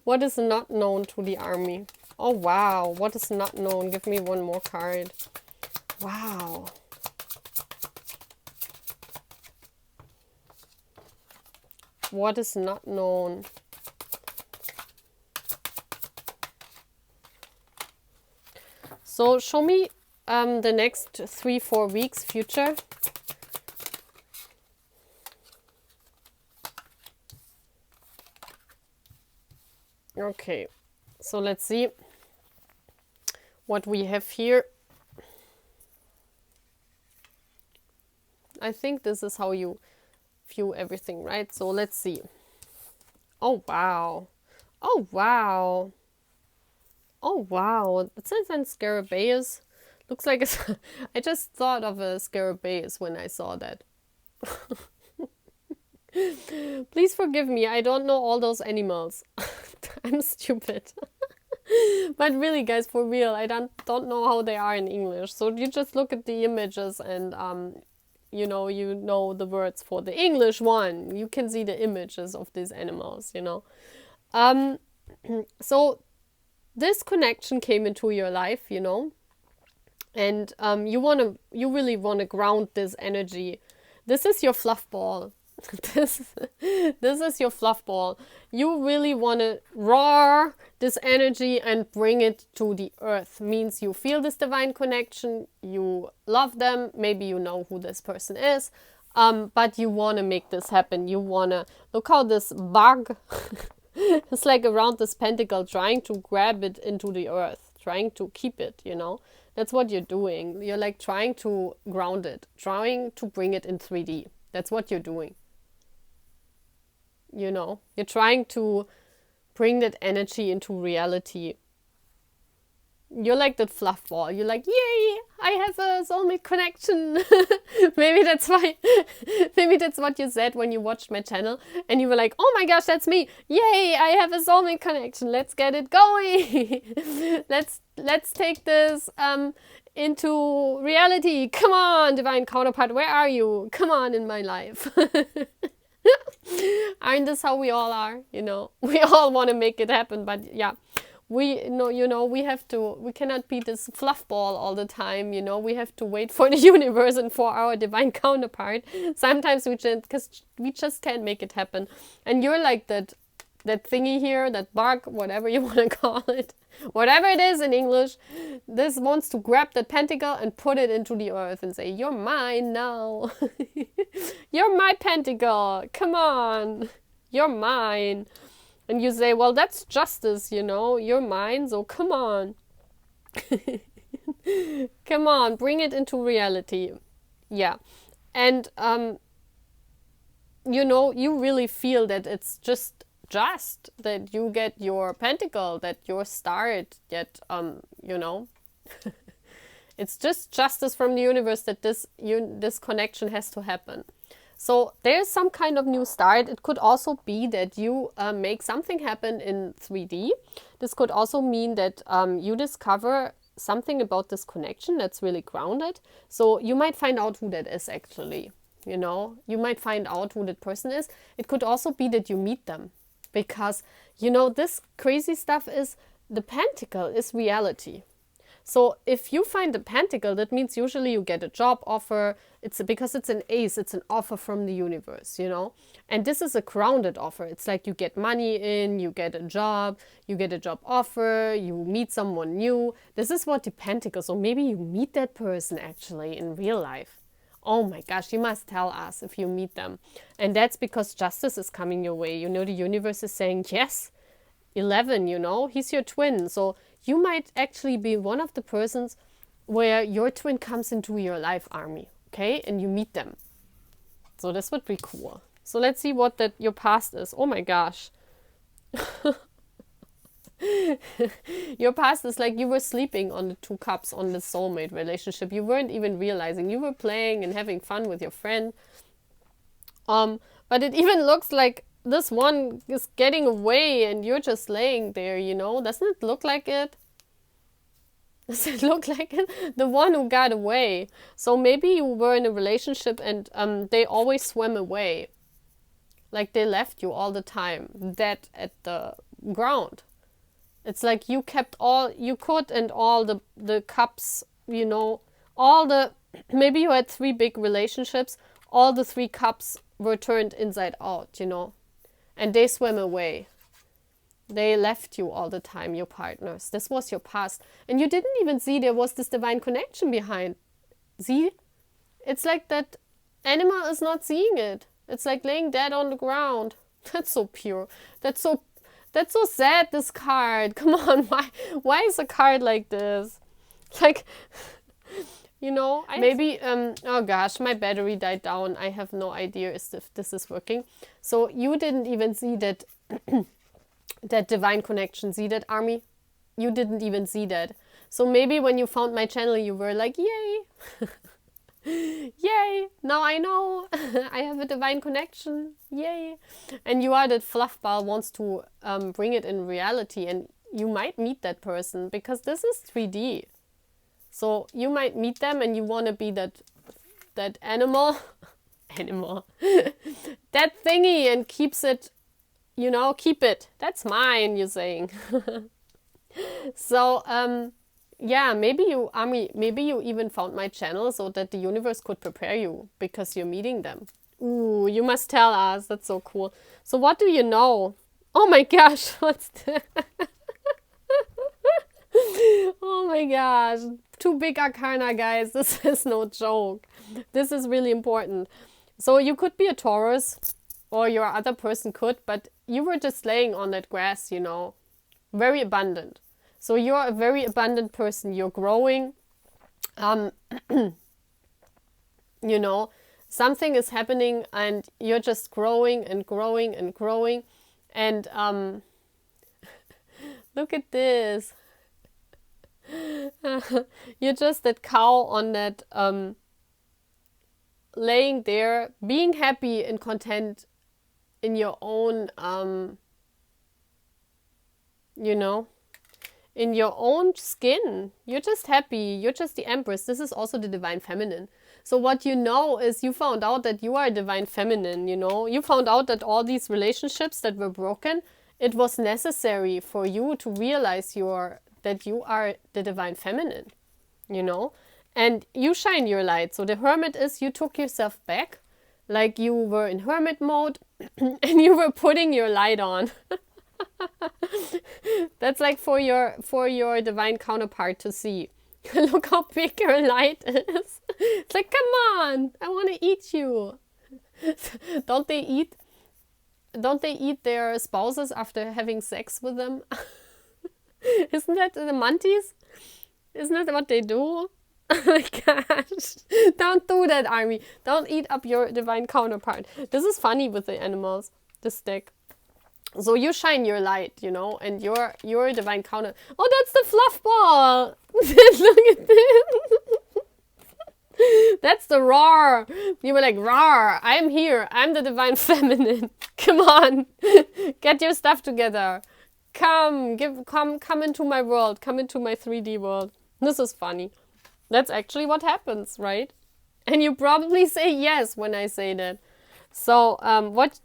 What is not known to the army? Oh wow. What is not known? Give me one more card. Wow. What is not known? So show me the next 3-4 weeks future. Okay, so let's see what we have here. I think this is how you view everything, right? So let's see. Oh wow. Oh wow. Oh wow. It says on Scarabaeus. Looks like it's I just thought of a Scarabaeus when I saw that. Please forgive me, I don't know all those animals. I'm stupid. But really, guys, for real, I don't know how they are in English. So you just look at the images and you know the words for the English one. You can see the images of these animals, you know. So this connection came into your life, you know, and you really wanna ground this energy. This is your fluff ball. This is your fluff ball. You really want to roar this energy and bring it to the earth. Means you feel this divine connection, you love them, maybe you know who this person is, but you want to make this happen. You want to look how this bug is like around this pentacle, trying to grab it into the earth, trying to keep it, you know. That's what you're doing. You're like trying to ground it, trying to bring it in 3D. That's what you're doing. You know, you're trying to bring that energy into reality. You're like that fluff ball. You're like, yay, I have a soulmate connection. Maybe that's why, maybe that's what you said when you watched my channel and you were like, oh my gosh, that's me. Yay, I have a soulmate connection. Let's get it going. Let's take this into reality. Come on, divine counterpart, where are you? Come on in my life. Aren't this how we all are? You know, we all want to make it happen, but yeah, we cannot be this fluff ball all the time. You know, we have to wait for the universe and for our divine counterpart. Sometimes we just can't make it happen. And you're like that thingy here, that bug, whatever you want to call it, whatever it is in English, this wants to grab that pentacle and put it into the earth and say, you're mine now. You're my pentacle. Come on. You're mine. And you say, well, that's justice, you know. You're mine, so come on. Come on, bring it into reality. Yeah. And, you know, you really feel that it's just that you get your pentacle, that your start, that you know, it's just justice from the universe that this connection has to happen. So there's some kind of new start. It could also be that you make something happen in 3D. This could also mean that you discover something about this connection that's really grounded. So you might find out who that is actually. You know, you might find out who that person is. It could also be that you meet them. Because, you know, this crazy stuff is, the pentacle is reality. So if you find the pentacle, that means usually you get a job offer. It's because it's an ace, it's an offer from the universe, you know. And this is a grounded offer. It's like you get money in, you get a job offer, you meet someone new. This is what the pentacle, so maybe you meet that person actually in real life. Oh my gosh, you must tell us if you meet them. And that's because justice is coming your way. You know, the universe is saying, yes, 11, you know, he's your twin. So you might actually be one of the persons where your twin comes into your life, army, okay? And you meet them. So this would be cool. So let's see what your past is. Oh my gosh. Your past is like you were sleeping on the 2 cups on the soulmate relationship. You weren't even realizing. You were playing and having fun with your friend. But it even looks like this one is getting away and you're just laying there, you know? Doesn't it look like it? Does it look like it? The one who got away. So maybe you were in a relationship and they always swam away. Like they left you all the time, dead at the ground. It's like you kept all you could and all the cups, you know, all the, maybe you had 3 big relationships, all the 3 cups were turned inside out, you know, and they swam away. They left you all the time, your partners. This was your past. And you didn't even see there was this divine connection behind. See? It's like that animal is not seeing it. It's like laying dead on the ground. That's so pure. That's so sad, this card. Come on, why is a card like this? Like, you know, maybe, oh gosh, my battery died down. I have no idea if this is working. So you didn't even see that, that divine connection. See that, Army? You didn't even see that. So maybe when you found my channel, you were like, yay. Yay, now I know. I have a divine connection. Yay. And you are that fluff ball wants to bring it in reality. And you might meet that person because this is 3D. So you might meet them and you want to be that animal. Animal. That thingy and keeps it, you know, keep it. That's mine, you're saying. So, yeah, maybe you, Army, maybe you even found my channel so that the universe could prepare you because you're meeting them. Ooh, you must tell us. That's so cool. So what do you know? Oh my gosh, what's that? Oh my gosh. 2 big arcana, guys. This is no joke. This is really important. So you could be a Taurus or your other person could, but you were just laying on that grass, you know, very abundant. So you're a very abundant person. You're growing. You know, something is happening and you're just growing and growing and growing. And look at this. You're just that cow on that laying there, being happy and content in your own, you know, in your own skin. You're just happy. You're just the Empress. This is also the Divine Feminine. So what you know is you found out that you are a Divine Feminine, you know. You found out that all these relationships that were broken, it was necessary for you to realize that you are the Divine Feminine, you know. And you shine your light. So the Hermit is you took yourself back, like you were in Hermit mode and you were putting your light on. That's like for your divine counterpart to see. Look how big your light is. It's like, come on, I want to eat you. Don't they eat their spouses after having sex with them? Isn't that the Monties? Isn't that what they do? Oh my gosh. Don't do that, Army. Don't eat up your divine counterpart. This is funny with the animals, this deck. So you shine your light, you know, and your divine counter. Oh, that's the fluff ball. Look at this. That's the roar. You were like, roar, I'm here. I'm the Divine Feminine. Come on. Get your stuff together. Come into my world. Come into my 3D world. This is funny. That's actually what happens, right? And you probably say yes when I say that. So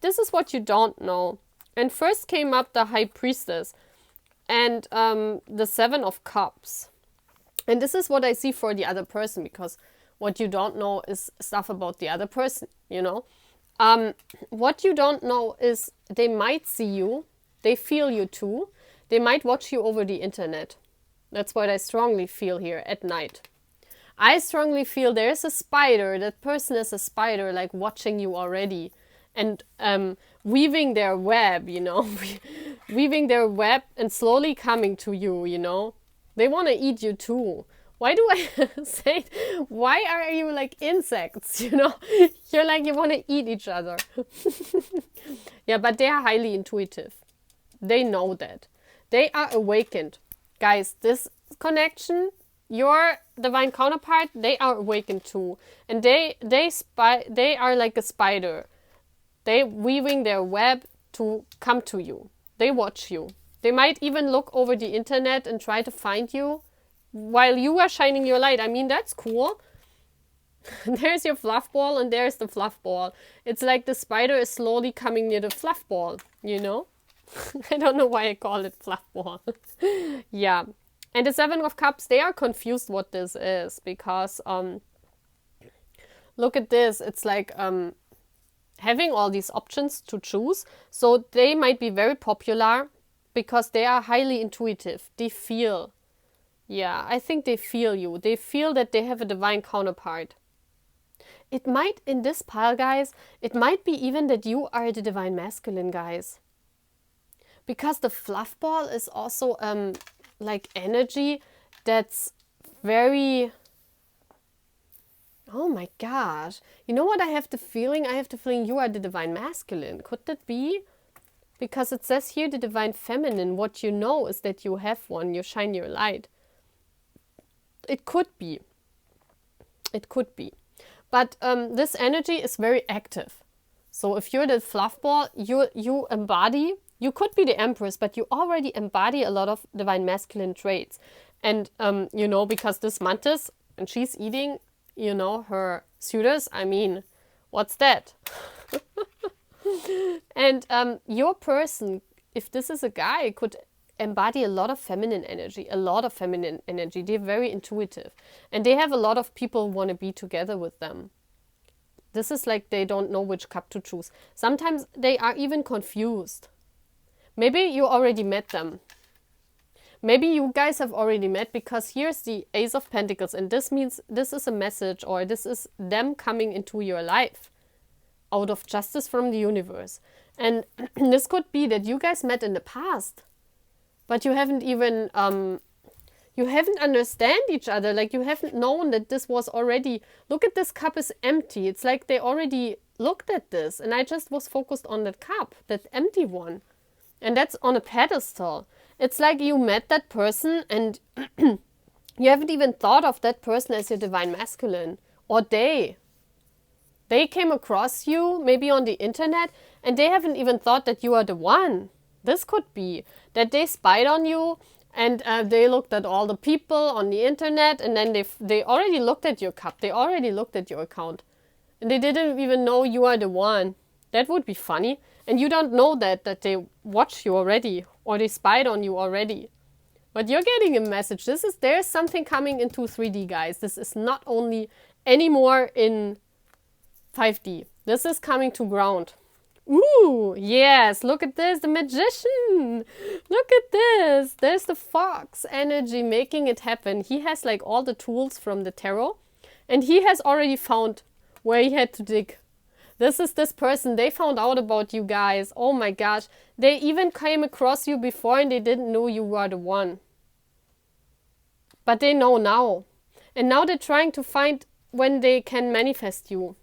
this is what you don't know. And first came up the High Priestess and the 7 of Cups. And this is what I see for the other person, because what you don't know is stuff about the other person, you know. What you don't know is they might see you, they feel you too, they might watch you over the internet. That's what I strongly feel here at night. I strongly feel there's a spider, that person is a spider, like watching you already. And weaving their web, you know, weaving their web and slowly coming to you, you know. They want to eat you too. Why do I say, why are you like insects, you know? You're like, you want to eat each other. Yeah, but they are highly intuitive. They know that. They are awakened. Guys, this connection, your divine counterpart, they are awakened too. And they are like a spider. They weaving their web to come to you. They watch you. They might even look over the internet and try to find you while you are shining your light. I mean, that's cool. There's your fluff ball and there's the fluff ball. It's like the spider is slowly coming near the fluff ball, you know? I don't know why I call it fluff ball. Yeah. And the Seven of Cups, they are confused what this is because look at this. It's like having all these options to choose. So they might be very popular because they are highly intuitive. They feel. Yeah, I think they feel you. They feel that they have a divine counterpart. It might, in this pile, guys, it might be even that you are the divine masculine, guys. Because the fluff ball is also like energy that's very... Oh my gosh. You know what I have the feeling? I have the feeling you are the divine masculine. Could that be? Because it says here the divine feminine. What you know is that you have one. You shine your light. It could be. It could be. But this energy is very active. So if you're the fluff ball, you embody, you could be the empress, but you already embody a lot of divine masculine traits. And, you know, because this mantis, and she's eating, you know, her suitors, I mean, what's that? And your person, if this is a guy, could embody a lot of feminine energy, They're very intuitive. And they have a lot of people want to be together with them. This is like they don't know which cup to choose. Sometimes they are even confused. Maybe you already met them. Maybe you guys have already met because here's the Ace of Pentacles. And this means this is a message or this is them coming into your life out of justice from the universe. And this could be that you guys met in the past. But you haven't even, you haven't understand each other. Like you haven't known that this was already, look at this cup is empty. It's like they already looked at this. And I just was focused on that cup, that empty one. And that's on a pedestal. It's like you met that person and you haven't even thought of that person as your divine masculine. Or they came across you, maybe on the internet, and they haven't even thought that you are the one. This could be that they spied on you and they looked at all the people on the internet and then they already looked at your cup. They already looked at your account. And they didn't even know you are the one. That would be funny. And you don't know that they watched you already or they spied on you already. But you're getting a message. There's something coming into 3D, guys. This is not only anymore in 5D. This is coming to ground. Ooh, yes, look at this, the magician. Look at this. There's the fox energy making it happen. He has like all the tools from the tarot and he has already found where he had to dig. This is this person. They found out about you guys. Oh my gosh. They even came across you before and they didn't know you were the one. But they know now. And now they're trying to find when they can manifest you.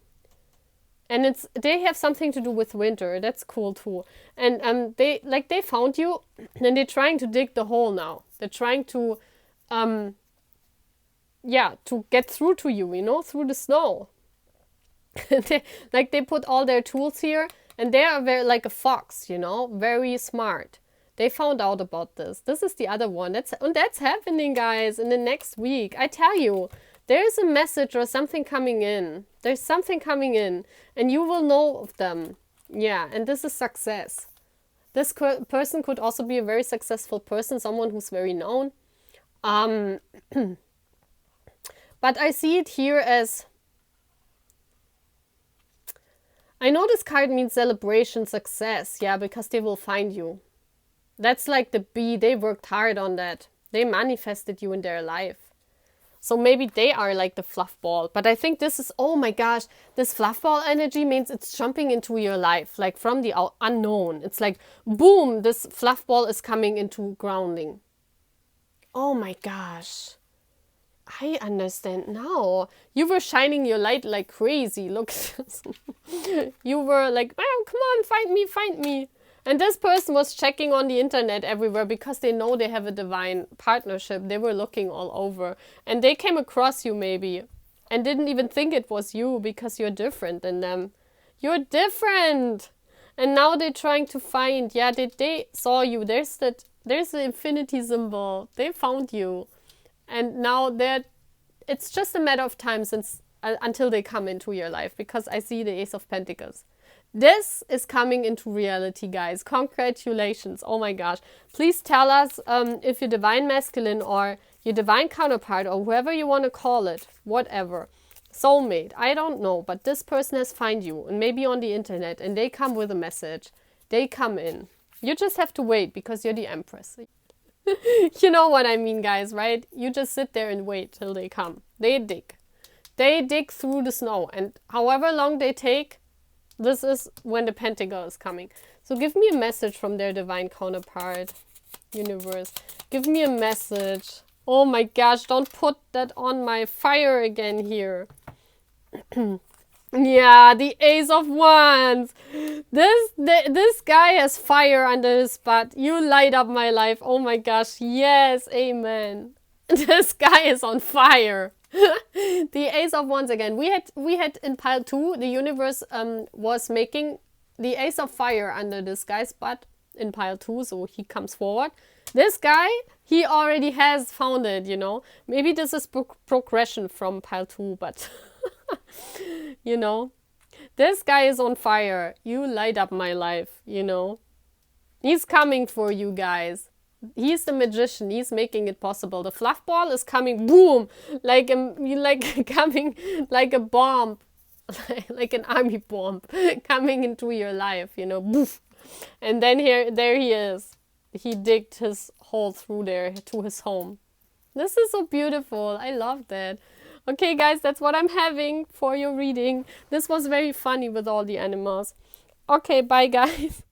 And they have something to do with winter. That's cool too. And they found you and they're trying to dig the hole now. They're trying to to get through to you, you know, through the snow. they put all their tools here and they are very like a fox, you know, very smart. They found out about this. This is the other one. That's happening, guys, in the next week. I tell you. There's a message or something coming in. There's something coming in. And you will know of them. Yeah, and this is success. This person could also be a very successful person. Someone who's very known. But I see it here as... I know this card means celebration, success. Yeah, because they will find you. That's like the bee. They worked hard on that. They manifested you in their life. So maybe they are like the fluff ball. But I think this is, oh my gosh, this fluff ball energy means it's jumping into your life, like from the unknown. It's like, boom, this fluff ball is coming into grounding. Oh my gosh. I understand now. You were shining your light like crazy. Look at this. You were like, oh, come on, find me. And this person was checking on the internet everywhere because they know they have a divine partnership. They were looking all over. And they came across you maybe and didn't even think it was you because you're different than them. You're different. And now they're trying to find, yeah, they saw you. There's the infinity symbol. They found you. And now it's just a matter of time since until they come into your life, because I see the Ace of Pentacles. This is coming into reality, guys. Congratulations. Oh my gosh. Please tell us if your divine masculine or your divine counterpart or whoever you want to call it, whatever, soulmate, I don't know, but this person has found you and maybe on the internet and they come with a message. They come in. You just have to wait because you're the Empress. You know what I mean, guys, right? You just sit there and wait till they come. They dig. They dig through the snow, and however long they take, this is when the pentacle is coming. So give me a message from their divine counterpart, universe. Give me a message. Oh my gosh, don't put that on my fire again here. Yeah, the Ace of Wands. This guy has fire under his butt. You light up my life. Oh my gosh. Yes, amen. This guy is on fire. The Ace of Wands again. We had in pile 2, the universe was making the Ace of Fire under this guy's butt in pile 2, so he comes forward. This guy, he already has found it, you know. Maybe this is progression from pile 2, but you know, this guy is on fire. You light up my life, you know. He's coming for you guys. He's the magician. He's making it possible. The fluff ball is coming, boom, like coming like a bomb, like an army bomb coming into your life, you know, boof. And then there he is. He digged his hole through there to his home. This is so beautiful. I love that. Okay, guys, that's what I'm having for your reading. This was very funny with all the animals. Okay, bye, guys.